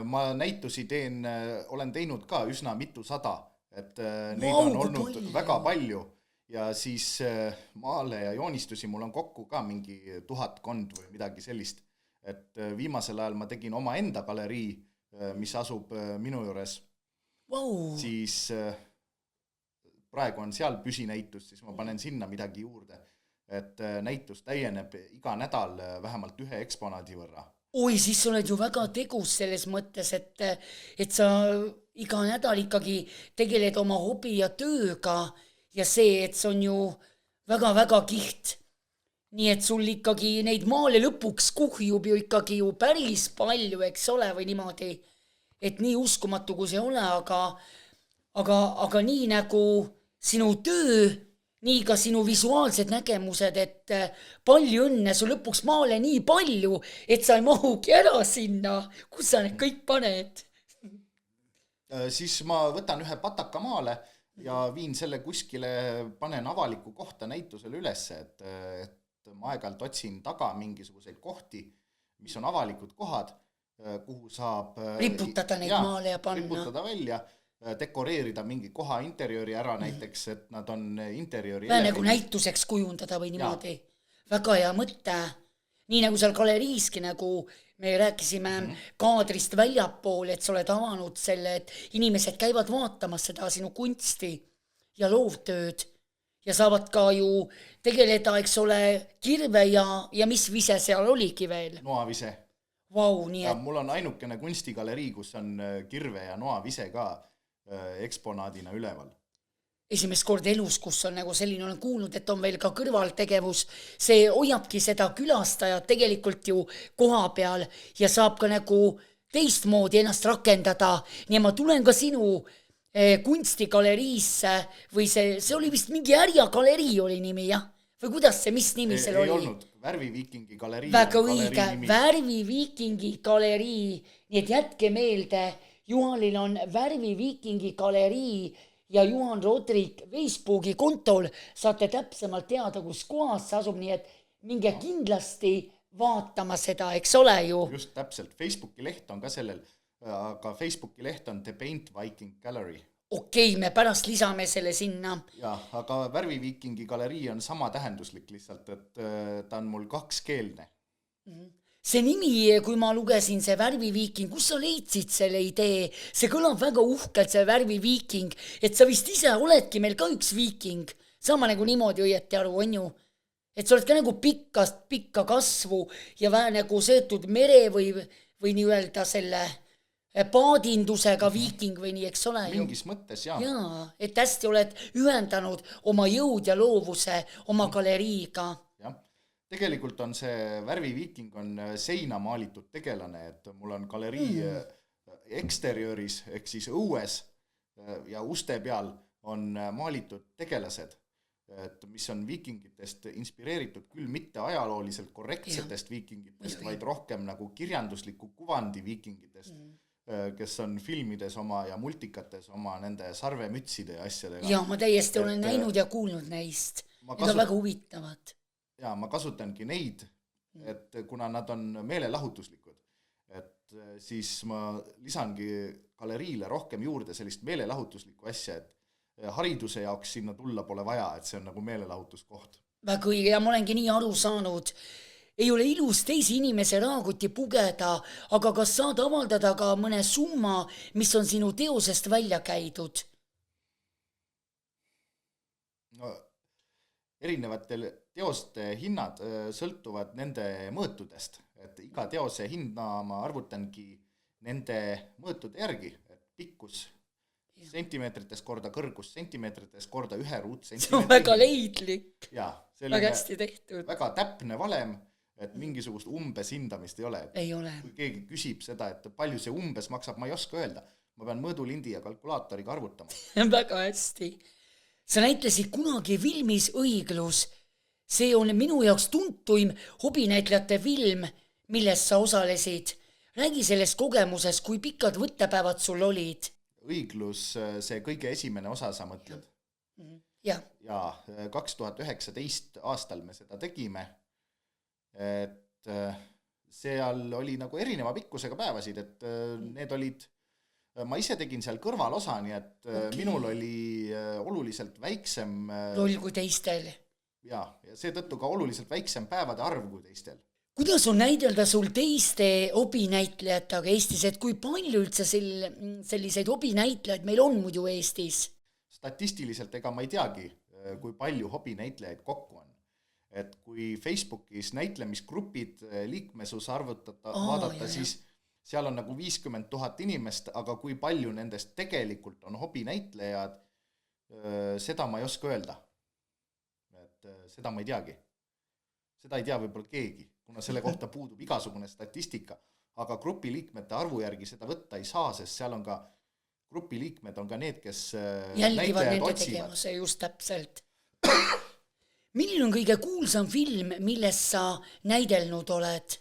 [SPEAKER 4] Ma näitusi olen teinud ka üsna mitusada, et neid on olnud väga palju ja siis maale ja joonistusi mul on kokku ka mingi 1000 või midagi sellist. Et viimasel ajal ma tegin oma enda galerii, mis asub minu juures.
[SPEAKER 2] Wow.
[SPEAKER 4] Siis praegu on seal püsinäitus, siis ma panen sinna midagi juurde, et näitus täieneb iga nädal vähemalt 1 eksponaadi võrra.
[SPEAKER 2] Oi, siis oled ju väga tegus selles mõttes, et sa iga nädal ikkagi tegeled oma hobi ja tööga ja see, et see on ju väga-väga kiht. Nii et sul ikkagi neid maale lõpuks kuhjub ju ikkagi ju päris palju, eks ole, või niimoodi. Et nii uskumatu kui see ole, aga nii nagu sinu töö, nii ka sinu visuaalsed nägemused, et palju õnne, su lõpuks maale nii palju, et sa ei mahugi ära sinna, kus sa need kõik paned.
[SPEAKER 4] Siis ma võtan ühe pataka maale ja viin selle kuskile, panen avaliku kohta näitusele ülesse, et ma aeg-ajalt otsin taga mingisuguseid kohti, mis on avalikud kohad, kuhu saab
[SPEAKER 2] riputada neid maale ja panna.
[SPEAKER 4] Riputada välja, dekoreerida mingi koha interjööri ära näiteks, et nad on interjööri
[SPEAKER 2] nagu näituseks kujundada või niimoodi. Väga hea mõte. Nii nagu seal galeriiski, nagu me rääkisime kaadrist väljapool, et sa oled avanud selle, et inimesed käivad vaatamas seda sinu kunsti ja loovtööd ja saavad ka ju tegeleda, eks ole, kirve ja mis vise seal oligi veel?
[SPEAKER 4] Noavise.
[SPEAKER 2] Wow, nii et...
[SPEAKER 4] Mul on ainukene kunstigalerii, kus on kirve ja noavise ka eksponaadina üleval.
[SPEAKER 2] Esimest kord elus, kus on nagu selline, olen kuulnud, et on veel ka kõrvaltegevus, see hoiabki seda külastajat tegelikult ju koha peal ja saab ka nagu teistmoodi ennast rakendada. Nii ma tulen ka sinu kunstigaleriisse või see oli vist mingi Ärja galerii oli nimi, jah? Või kuidas see, mis nimi seal oli?
[SPEAKER 4] Ei olnud, Värviviikingi galerii.
[SPEAKER 2] Väga õige, Värviviikingi galerii, nii et jätke meelde, Juhanil on Värviviikingi galerii ja Juhan Rodrik Facebooki kontol saate täpsemalt teada, kus kohas see asub, nii et minge kindlasti vaatama seda, eks ole ju.
[SPEAKER 4] Just täpselt, Facebooki leht on ka sellel, aga Facebooki leht on The Paint Viking Gallery.
[SPEAKER 2] Okei, me pärast lisame selle sinna.
[SPEAKER 4] Ja, aga Värviviikingi galerii on sama tähenduslik lihtsalt, et ta on mul kakskeelne.
[SPEAKER 2] See nimi, kui ma lugesin see Värviviiking, kus sa leidsid selle idee? See kõlab väga uhkelt, see Värviviiking, et sa vist ise oledki meil ka üks viiking. Sama nagu niimoodi õieti aru, on ju? Et sa oled ka nagu pikka kasvu ja vähe nagu söötud mere või nii öelda selle paadindusega viiking või nii, eks ole?
[SPEAKER 4] Mingis mõttes, jah.
[SPEAKER 2] Jaa, et hästi oled ühendanud oma jõud ja loovuse oma galeriiga.
[SPEAKER 4] Tegelikult on see Värviviiking on seina maalitud tegelane, et mul on galerii eksterjööris ehk siis õues ja uste peal on maalitud tegelased, et mis on viikingitest inspireeritud küll mitte ajalooliselt korrektsetest viikingitest, vaid rohkem nagu kirjandusliku kuvandi viikingitest, kes on filmides oma ja multikates oma nende sarvemütside ja asjadega.
[SPEAKER 2] Ja ma täiesti olen näinud ja kuulnud neist. Need on väga huvitavad.
[SPEAKER 4] Ja ma kasutangi neid, et kuna nad on meelelahutuslikud, et siis ma lisangi galeriile rohkem juurde sellist meelelahutuslikku asja, et hariduse jaoks sinna tulla pole vaja, et see on nagu meelelahutuskoht.
[SPEAKER 2] Väga õige ja ma olengi nii aru saanud, ei ole ilus teisi inimese rahakotti pugeda, aga kas saad avaldada ka mõne summa, mis on sinu teosest välja käidud?
[SPEAKER 4] No, erinevatel teoste hinnad sõltuvad nende mõõtudest, et iga teose hinda ma arvutangi nende mõõtude järgi, et pikkus sentimeetrites korda kõrgus sentimeetrites korda 1 ruutsentimeetri.
[SPEAKER 2] See on väga leidlik.
[SPEAKER 4] Jaa,
[SPEAKER 2] väga hästi tehtud.
[SPEAKER 4] Väga täpne valem, et mingisugust umbes hindamist ei ole.
[SPEAKER 2] Ei ole.
[SPEAKER 4] Kui keegi küsib seda, et palju see umbes maksab, ma ei oska öelda. Ma pean mõõdulindi ja kalkulaatoriga arvutama.
[SPEAKER 2] Väga hästi. Sa näitlesid kunagi filmis Õiglus. See on minu jaoks tuntuim hobinäitlejate film, milles sa osalesid. Räägi sellest kogemuses, kui pikad võttepäevad sul olid.
[SPEAKER 4] Õiglus, see kõige esimene osa sa mõtled.
[SPEAKER 2] Ja
[SPEAKER 4] 2019 aastal me seda tegime, et seal oli nagu erineva pikkusega päevasid, et need olid, ma ise tegin seal kõrvalosa, nii et minul oli oluliselt väiksem
[SPEAKER 2] roll kui teistel.
[SPEAKER 4] Ja seetõttu ka oluliselt väiksem päevade arv kui teistel.
[SPEAKER 2] Kuidas on näidelda sul teiste hobinäitlejatega Eestis, et kui palju üldse selliseid hobinäitlejaid meil on muidu Eestis?
[SPEAKER 4] Statistiliselt ega ma ei teagi, kui palju hobinäitlejaid kokku on. Et kui Facebookis näitlemisgrupid liikmesus vaadata, siis seal on nagu 50 000 inimest, aga kui palju nendest tegelikult on hobinäitlejad, seda ma ei oska öelda. Et seda ma ei teagi. Seda ei tea võib-olla keegi, kuna selle kohta puudub igasugune statistika, aga grupiliikmete arvu järgi seda võtta ei saa, sest seal on ka grupiliikmed on ka need, kes
[SPEAKER 2] jälgivad
[SPEAKER 4] näitlejad
[SPEAKER 2] nende
[SPEAKER 4] otsivad.
[SPEAKER 2] tegevuse just täpselt. Milline on kõige kuulsam film, milles sa näidelnud oled?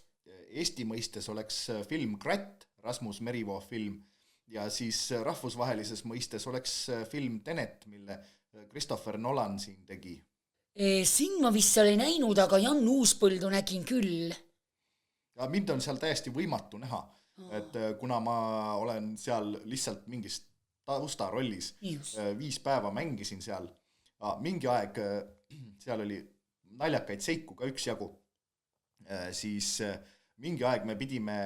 [SPEAKER 4] Eesti mõistes oleks film Kratt, Rasmus Merivoo film, ja siis rahvusvahelises mõistes oleks film Tenet, mille Christopher Nolan siin tegi.
[SPEAKER 2] Sind ma vist seal ei näinud, aga Jan Uuspõldu nägin küll.
[SPEAKER 4] Ja mind on seal täiesti võimatu näha, et kuna ma olen seal lihtsalt mingis taustarollis, 5 päeva mängisin seal, mingi aeg seal oli naljakaid seiku ka üksjagu, siis mingi aeg me pidime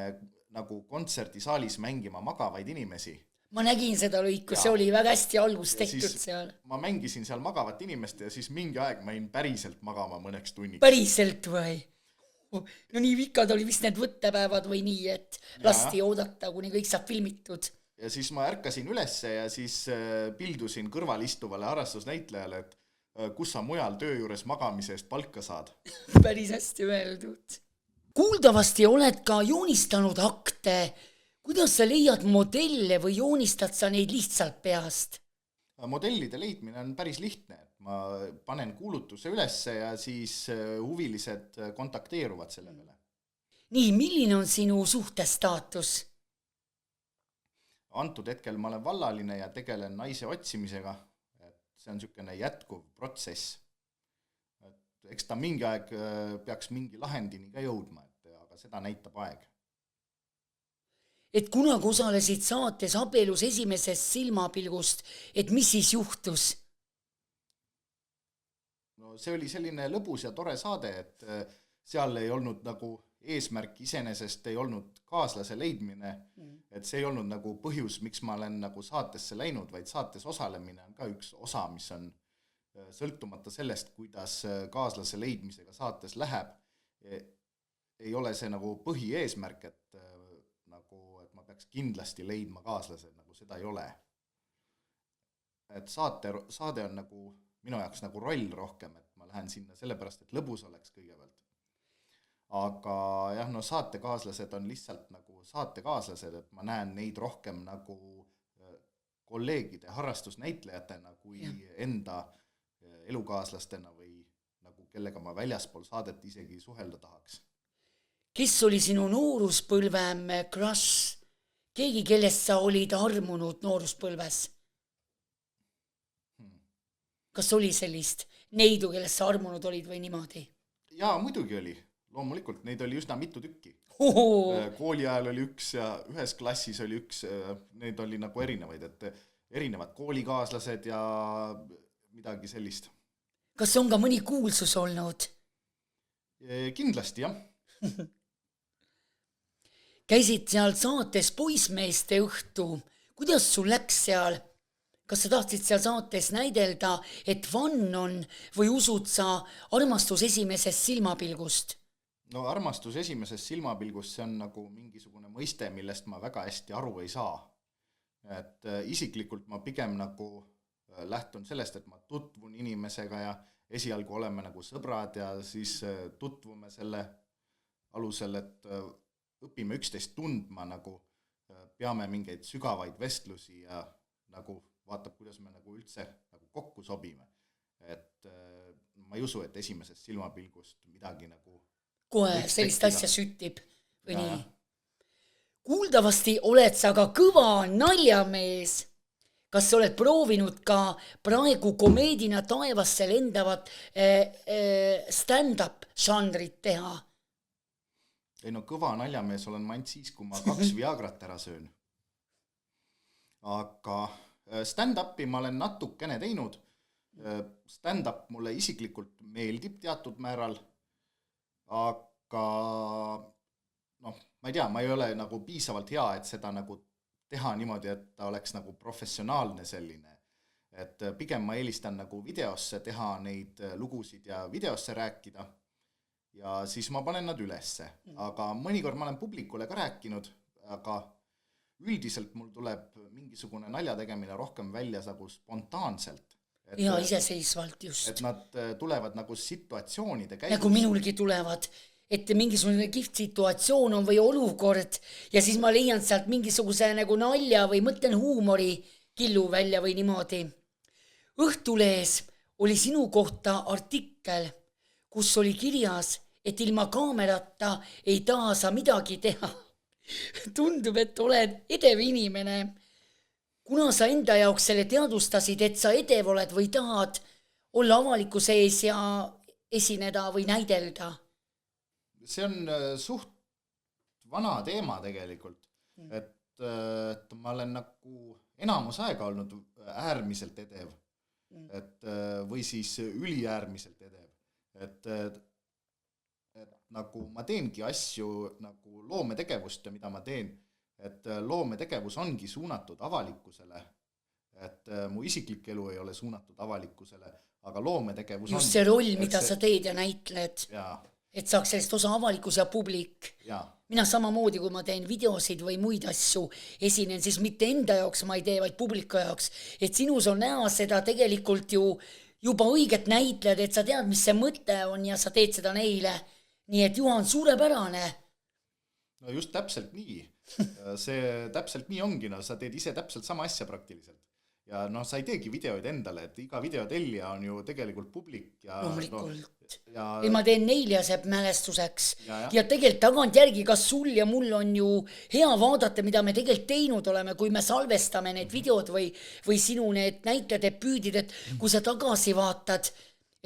[SPEAKER 4] nagu kontserdisaalis mängima magavaid inimesi.
[SPEAKER 2] Ma nägin seda lõiku, see oli väga hästi algus tehtud seal.
[SPEAKER 4] Ma mängisin seal magavat inimest ja siis mingi aeg ma jäin päriselt magama mõneks tunniks.
[SPEAKER 2] Päriselt või? No nii vikad oli vist need võttepäevad või nii, et lasti oodata, kuni kõik saab filmitud.
[SPEAKER 4] Ja siis ma ärkasin ülesse ja siis pildusin kõrval istuvale harrastusnäitlejale, et kus sa mujal töö juures magamise eest palka saad.
[SPEAKER 2] Päris hästi öeldud. Kuuldavasti oled ka joonistanud akte. Kuidas sa leiad modelle või joonistad sa neid lihtsalt peast?
[SPEAKER 4] Modellide leidmine on päris lihtne. Ma panen kuulutuse ülesse ja siis huvilised kontakteeruvad selle peale.
[SPEAKER 2] Nii, milline on sinu suhtestaatus?
[SPEAKER 4] Antud hetkel ma olen vallaline ja tegelen naise otsimisega. Et see on niisugune jätkuv protsess. Et eks ta mingi aeg peaks mingi lahendini ka jõudma, aga seda näitab aeg.
[SPEAKER 2] Et kunagi osalesid saates Abielus esimesest silmapilgust, et mis siis juhtus?
[SPEAKER 4] No see oli selline lõbus ja tore saade, et seal ei olnud nagu eesmärk iseenesest ei olnud kaaslase leidmine, et see ei olnud nagu põhjus, miks ma olen nagu saatesse läinud, vaid saates osalemine on ka üks osa, mis on sõltumata sellest, kuidas kaaslase leidmisega saates läheb, ei ole see nagu põhieesmärk, et ma peaks kindlasti leidma kaaslased, nagu seda ei ole. Et saade on nagu minu jaoks nagu roll rohkem, et ma lähen sinna sellepärast, et lõbus oleks kõigepealt. Aga jah, no saatekaaslased on lihtsalt nagu saatekaaslased, et ma näen neid rohkem nagu kolleegide harrastusnäitlejatena kui enda elukaaslastena või nagu kellega ma väljaspool saadet isegi suhelda tahaks.
[SPEAKER 2] Kes oli sinu nooruspõlvem crush? Keegi, kellest sa olid armunud nooruspõlves? Kas oli sellist neidu, kellest sa armunud olid või niimoodi?
[SPEAKER 4] Jaa, muidugi oli. Loomulikult, neid oli üsna mitu tükki. Kooli ajal oli üks ja ühes klassis oli üks, neid oli nagu erinevaid, et erinevad koolikaaslased ja midagi sellist.
[SPEAKER 2] Kas on ka mõni kuulsus olnud?
[SPEAKER 4] Kindlasti, jah.
[SPEAKER 2] Käisid seal saates Poismeeste õhtu. Kuidas sul läks seal? Kas sa tahtsid seal saates näidelda, et fun on või usud sa armastus esimesest silmapilgust?
[SPEAKER 4] No armastus esimesest silmapilgust, see on nagu mingisugune mõiste, millest ma väga hästi aru ei saa. Et isiklikult ma pigem nagu lähtun sellest, et ma tutvun inimesega ja esialgu oleme nagu sõbrad ja siis tutvume selle alusel, et õpime üksteist tundma, nagu peame mingeid sügavaid vestlusi ja nagu vaatab, kuidas me nagu üldse nagu kokku sobime. Et ma ei usu, et esimesest silmapilgust midagi nagu
[SPEAKER 2] kohe sellist asja süttib või nii. Kuuldavasti oled sa ka kõva naljamees. Kas sa oled proovinud ka praegu komeedina taevasse lendavat stand-up žanrit teha?
[SPEAKER 4] Ei no kõva naljamees olen ma ainult siis, kui ma 2 Viagrat ära söön. Aga stand-upi ma olen natukene teinud. Stand-up mulle isiklikult meeldib teatud määral, aga ma ei tea, ma ei ole nagu piisavalt hea, et seda nagu teha niimoodi, et ta oleks nagu professionaalne selline. Et pigem ma eelistan nagu videosse teha neid lugusid ja videosse rääkida ja siis ma panen nad ülesse. Aga mõnikord ma olen publikule ka rääkinud, aga üldiselt mul tuleb mingisugune nalja tegemine rohkem välja nagu spontaanselt.
[SPEAKER 2] Ja iseseisvalt just.
[SPEAKER 4] Et nad tulevad nagu situatsioonide käigus.
[SPEAKER 2] Nagu minulgi tulevad, et mingisugune kihvt situatsioon on või olukord ja siis ma leian sealt mingisuguse nagu nalja või mõtlen huumori killu välja või niimoodi. Õhtulees oli sinu kohta artikkel, kus oli kirjas, et ilma kaamerata ei taha sa midagi teha. Tundub, et oled edev inimene. Kuna sa enda jaoks selle teadvustasid, et sa edev oled või tahad olla avalikkuse ees ja esineda või näidelda?
[SPEAKER 4] See on suht vana teema tegelikult. Et ma olen nagu enamus aega olnud äärmiselt edev. Või siis üliäärmiselt edev. Et nagu ma teengi asju nagu loometegevust ja mida ma teen, et loometegevus ongi suunatud avalikkusele, et mu isiklik elu ei ole suunatud avalikkusele, aga loometegevus
[SPEAKER 2] just see roll, mida sa teed ja näitled, et saaks sellest osa avalikkus ja publik. Mina samamoodi, kui ma teen videosid või muid asju, esinen siis mitte enda jaoks ma ei tee, vaid publiku jaoks, et sinus on näha seda tegelikult ju juba õiget näitled, et sa tead, mis see mõte on ja sa teed seda neile. Nii et Juhan, suurepärane.
[SPEAKER 4] No just täpselt nii. See täpselt nii ongi, no sa teed ise täpselt sama asja praktiliselt. Ja no sa ei teegi videoid endale, et iga videotellija on ju tegelikult publik. Ja,
[SPEAKER 2] loomulikult. Ma teen neile jääb mälestuseks. Ja tegelikult tagantjärgi, kas sul ja mul on ju hea vaadata, mida me tegelikult teinud oleme, kui me salvestame need videod või sinu need näitledebüüdid, et kui sa tagasi vaatad,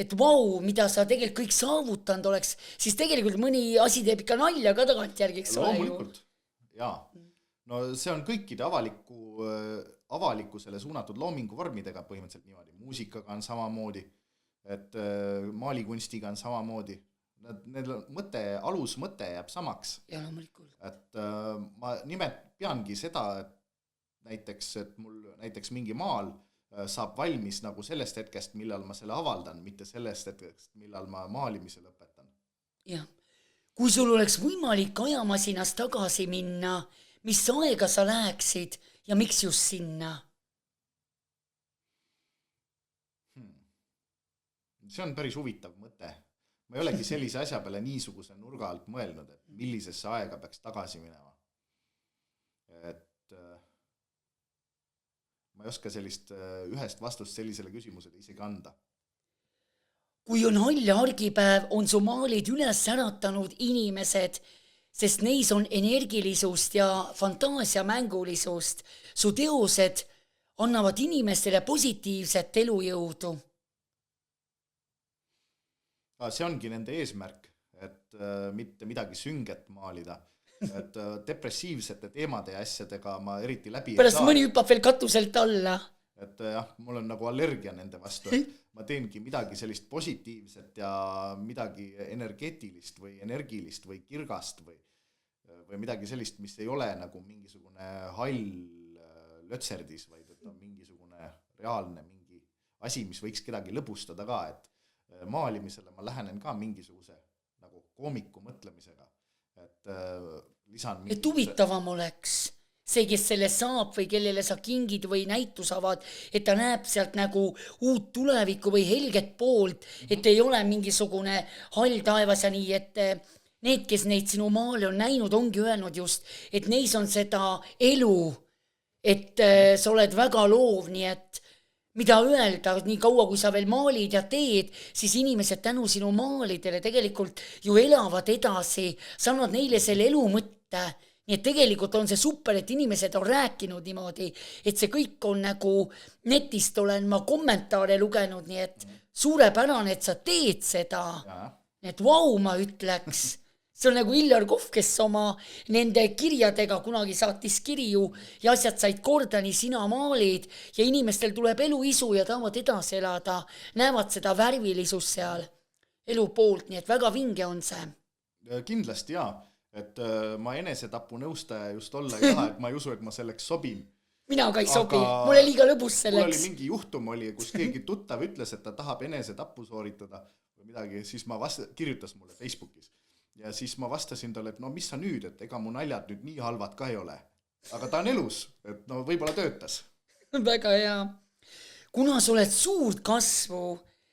[SPEAKER 2] et vau, mida sa tegelikult kõik saavutanud oleks, siis tegelikult mõni asi teeb ikka nalja ka tagantjärgi, eks ole ju.
[SPEAKER 4] Loomulikult, jaa. No see on kõikide avalikkusele suunatud loominguvormidega põhimõtteliselt niimoodi. Muusikaga on samamoodi, et maalikunstiga on samamoodi. Need alusmõte jääb samaks.
[SPEAKER 2] Ja loomulikult.
[SPEAKER 4] Et ma peangi seda, et näiteks mingi maal saab valmis nagu sellest hetkest, millal ma selle avaldan, mitte sellest hetkest, millal ma maalimise lõpetan.
[SPEAKER 2] Jah. Kui sul oleks võimalik ajamasinas tagasi minna, mis aega sa läheksid ja miks just sinna?
[SPEAKER 4] See on päris huvitav mõte. Ma ei olegi sellise asja peale niisuguse nurga alt mõelnud, et millisesse aega peaks tagasi minema. Et ma ei oska sellist ühest vastust sellisele küsimusele isegi anda.
[SPEAKER 2] Kui on halja argipäev, on su maalid üles äratanud inimesed, sest neis on energilisust ja fantaasiamängulisust. Su teosed annavad inimestele positiivset elujõudu.
[SPEAKER 4] See ongi nende eesmärk, et mitte midagi sünget maalida. Et depressiivsete teemade ja asjadega ma eriti läbi
[SPEAKER 2] pärast mõni hüppab veel katuselt alla.
[SPEAKER 4] et jah, mul on nagu allergia nende vastu, et ma teengi midagi sellist positiivset ja midagi energeetilist või energilist või kirgast või midagi sellist, mis ei ole nagu mingisugune hall lötserdis, vaid et on mingisugune reaalne mingi asi, mis võiks kedagi lõbustada ka, et maalimisele ma lähenen ka mingisuguse nagu koomiku mõtlemisega, et lisan
[SPEAKER 2] et huvitavam oleks see, kes selle saab või kellele sa kingid või näitus avad, et ta näeb sealt nagu uut tulevikku või helget poolt, et ei ole mingisugune hall taevas ja nii, et need, kes neid sinu maale on näinud, ongi öelnud just, et neis on seda elu, et sa oled väga loov, nii et mida öelda, nii kaua kui sa veel maalid ja teed, siis inimesed tänu sinu maalidele tegelikult ju elavad edasi, sa annad neile selle elu mõtte, nii et tegelikult on see super, et inimesed on rääkinud niimoodi, et see kõik on nagu netist olen ma kommentaare lugenud, nii et suurepärane, et sa teed seda, nii et vau, ma ütleks. See on nagu Illar Kohv, kes oma nende kirjadega kunagi saatis kirju ja asjad said korda, nii sina maalid ja inimestel tuleb eluisu ja tahavad edasi elada, näevad seda värvilisust seal elu poolt, nii et väga vinge on see.
[SPEAKER 4] Kindlasti jaa, et ma enesetapu nõustaja just olla ei taha, et ma ei usu, et ma selleks sobin.
[SPEAKER 2] Mina ka ei sobi, mulle liiga lõbus selleks.
[SPEAKER 4] Mul oli mingi juhtum oli, kus keegi tuttav ütles, et ta tahab enesetapu sooritada või midagi, siis ma kirjutas mulle Facebookis. Ja siis ma vastasin talle, et no mis sa nüüd, et ega mu naljad nüüd nii halvad ka ei ole. Aga ta on elus, et no võib-olla töötas.
[SPEAKER 2] Väga hea. Kuna sa oled suurt kasvu,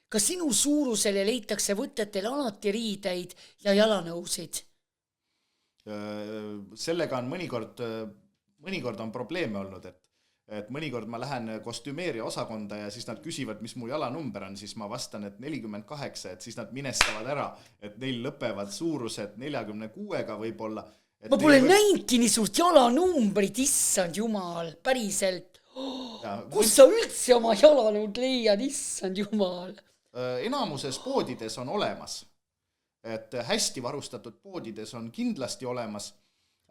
[SPEAKER 2] kas sinu suurusele leitakse võtetel alati riideid ja jalanõusid?
[SPEAKER 4] Sellega on mõnikord on probleeme olnud, et mõnikord ma lähen kostümeeria osakonda ja siis nad küsivad, mis mu jalanumber on, siis ma vastan, et 48, et siis nad minestavad ära, et neil lõpevad suurused 46-ga võib-olla.
[SPEAKER 2] Ma pole näinudki nii suurt jalanumbrit, issand jumal, päriselt. Kus sa üldse oma jalanõud leiad, issand jumal?
[SPEAKER 4] Enamuses poodides on olemas, et hästi varustatud poodides on kindlasti olemas.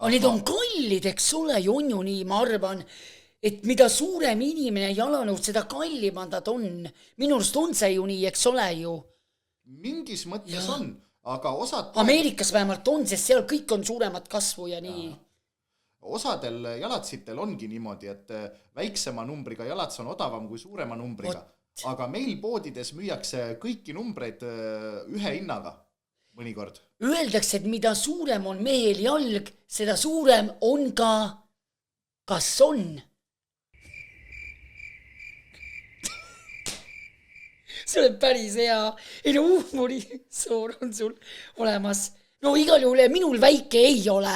[SPEAKER 2] Aga need on kallid, eks ole, on ju nii, ma arvan, et mida suurem inimene jalanõud, seda kallimad nad on. Minu arust on see ju nii, eks ole ju.
[SPEAKER 4] Mingis mõttes on, aga osad...
[SPEAKER 2] Ameerikas vähemalt on, sest seal kõik on suuremad kasvu ja nii.
[SPEAKER 4] Osadel jalatsitel ongi niimoodi, et väiksema numbriga jalats on odavam kui suurema numbriga. Aga meil poodides müüakse kõiki numbreid ühe hinnaga mõnikord.
[SPEAKER 2] Öeldakse, et mida suurem on mehel jalg, seda suurem on ka... Kas on? See on päris hea. Ei no huumorisoor on sul olemas. No igal juhul minul väike ei ole.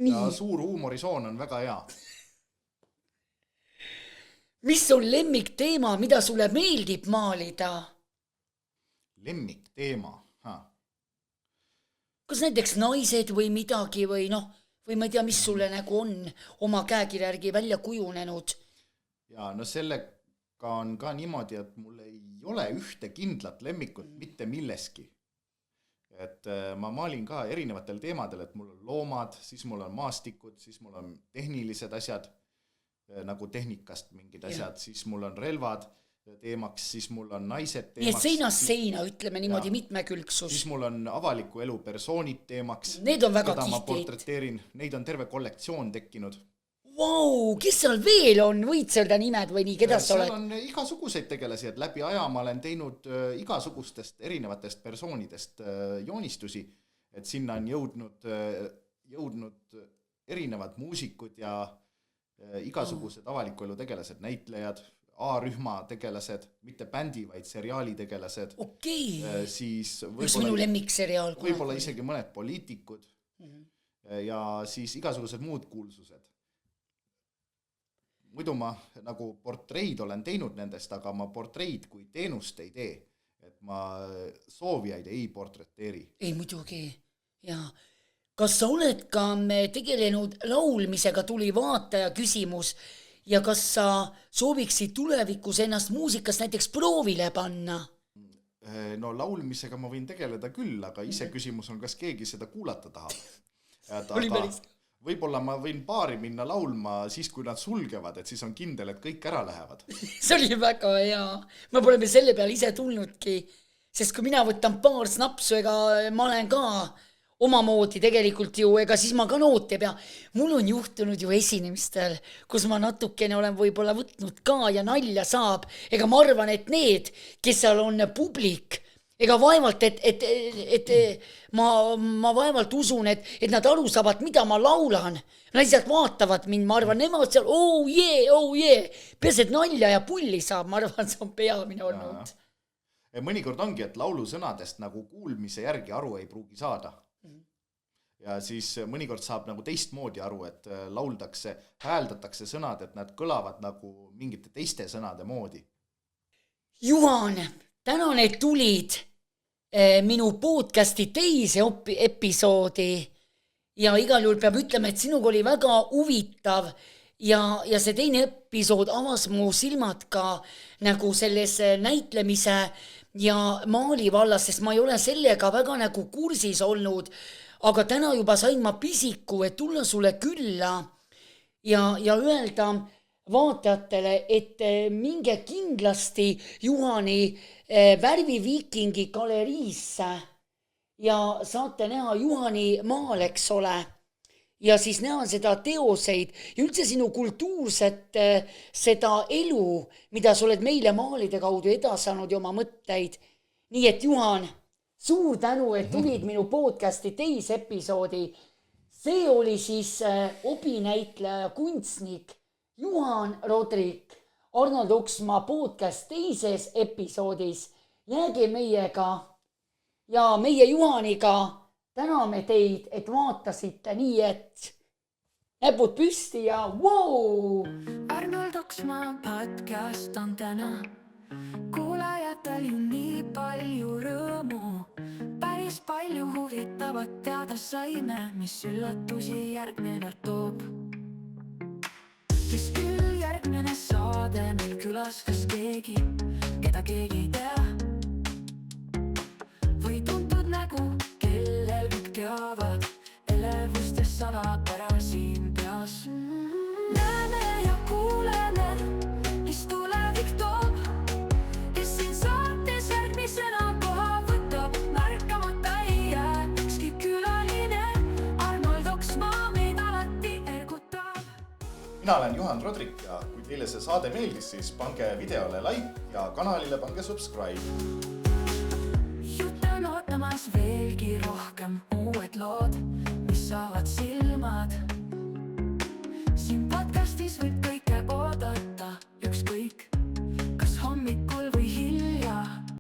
[SPEAKER 4] Ja suur huumorisoon on väga hea.
[SPEAKER 2] Mis on lemmikteema, mida sulle meeldib maalida?
[SPEAKER 4] Lemmikteema?
[SPEAKER 2] Kas näiteks naised või midagi või noh, või ma ei tea, mis sulle nagu on oma käekirjärgi välja kujunenud?
[SPEAKER 4] Ja no sellega on ka niimoodi, et mul ei ole ühte kindlat lemmikut mitte milleski. Et ma maalin ka erinevatel teemadel, et mul on loomad, siis mul on maastikud, siis mul on tehnilised asjad, nagu tehnikast mingid asjad, siis mul on relvad teemaks, siis mul on naised teemaks.
[SPEAKER 2] Nii et seinast seina, ütleme niimoodi mitmekülgsus.
[SPEAKER 4] Siis mul on avaliku elu persoonid teemaks.
[SPEAKER 2] Need on väga
[SPEAKER 4] keda ma portreteerin, neid on terve kollektsioon tekkinud.
[SPEAKER 2] Vau, kes seal veel on? Võid öelda nimed või nii, keda sa oled?
[SPEAKER 4] Seal on igasuguseid tegelasi, et läbi aja ma olen teinud igasugustest erinevatest persoonidest joonistusi, et sinna on jõudnud erinevad muusikud ja igasugused avaliku elu tegelased, näitlejad, A-rühma tegelased, mitte bändi, vaid seriaali tegelased.
[SPEAKER 2] Okei.
[SPEAKER 4] Siis
[SPEAKER 2] üks minu lemmikseriaal.
[SPEAKER 4] Võib-olla isegi mõned poliitikud ja siis igasugused muud kuulsused. Muidu ma nagu portreid olen teinud nendest, aga ma portreid kui teenust ei tee. Et ma soovijaid ei portreteeri.
[SPEAKER 2] Ei muidugi, jaa. Kas sa oled ka tegelenud laulmisega, tuli vaataja küsimus, ja kas sa sooviksid tulevikus ennast muusikas näiteks proovile panna?
[SPEAKER 4] No laulmisega ma võin tegeleda küll, aga ise küsimus on, kas keegi seda kuulata tahab. Aga võib-olla ma võin baari minna laulma siis, kui nad sulgevad, et siis on kindel, et kõik ära lähevad.
[SPEAKER 2] See oli väga hea. Ma pole me selle peale ise tulnudki, sest kui mina võtan paar snapsu, ega ma olen ka omamoodi tegelikult ju, ega siis ma ka nooti ei pea. Mul on juhtunud ju esinemistel, kus ma natukene olen võib-olla võtnud ka ja nalja saab. Ega ma arvan, et need, kes seal on publik, ega vaevalt, et ma vaevalt usun, et nad aru saavad, mida ma laulan. Nad lihtsalt vaatavad mind, ma arvan, nemad seal, oh yeah. Peas, et nalja ja pulli saab, ma arvan, see on peamine olnud.
[SPEAKER 4] Mõnikord ongi, et laulusõnadest nagu kuulmise järgi aru ei pruugi saada. Ja siis mõnikord saab nagu teistmoodi aru, et lauldakse, hääldatakse sõnad, et nad kõlavad nagu mingite teiste sõnade moodi.
[SPEAKER 2] Juhan, täna need tulid minu podcasti teise episoodi ja igal juhul peab ütlema, et sinuga oli väga huvitav ja see teine episood avas mu silmad ka nagu selles näitlemise ja maali vallas, sest ma ei ole sellega väga nagu kursis olnud, aga täna juba sain ma pisiku, et tulla sulle külla ja öelda vaatajatele, et minge kindlasti Juhani Värviviikingi galeriisse ja saate näha Juhani maal, eks ole, ja siis näha seda teoseid ja üldse sinu kultuurset seda elu, mida sa oled meile maalide kaudu edasanud ja oma mõtteid. Nii et Juhan, suur tänu, et tulid minu podcasti teise episoodi. See oli siis obinäitleja kunstnik Juhan Rodrik Arnold Oksmaa podcast teises episoodis. Jääge meiega ja meie Juhaniga täname teid, et vaatasite nii, et näpud püsti ja wow!
[SPEAKER 5] Arnold Oksmaa podcast on täna. Kuulajatel ju nii palju rõõmu. Päris palju huvitavat teada saime, mis üllatusi järgmine toob. Kes küll järgmine saade meil külas, kas keegi, keda keegi ei tea. Või tuntud nägu, kellel kõik teavad, elevustes salapära siin peas. Näeme ja kuuleme, mis tulevik toob. Kes siin saates järgmisena koha võtab, märkamata ei jää ükski külaline. Arnold Oksmaa meid alati ergutab.
[SPEAKER 4] Mina olen Juhan Rodrik ja kui teile see saade meeldis, siis pange videole like ja kanalile pange subscribe.
[SPEAKER 5] Jutt on ootamas veelgi rohkem uued lood, mis saavad silmad. Siin podcastis võib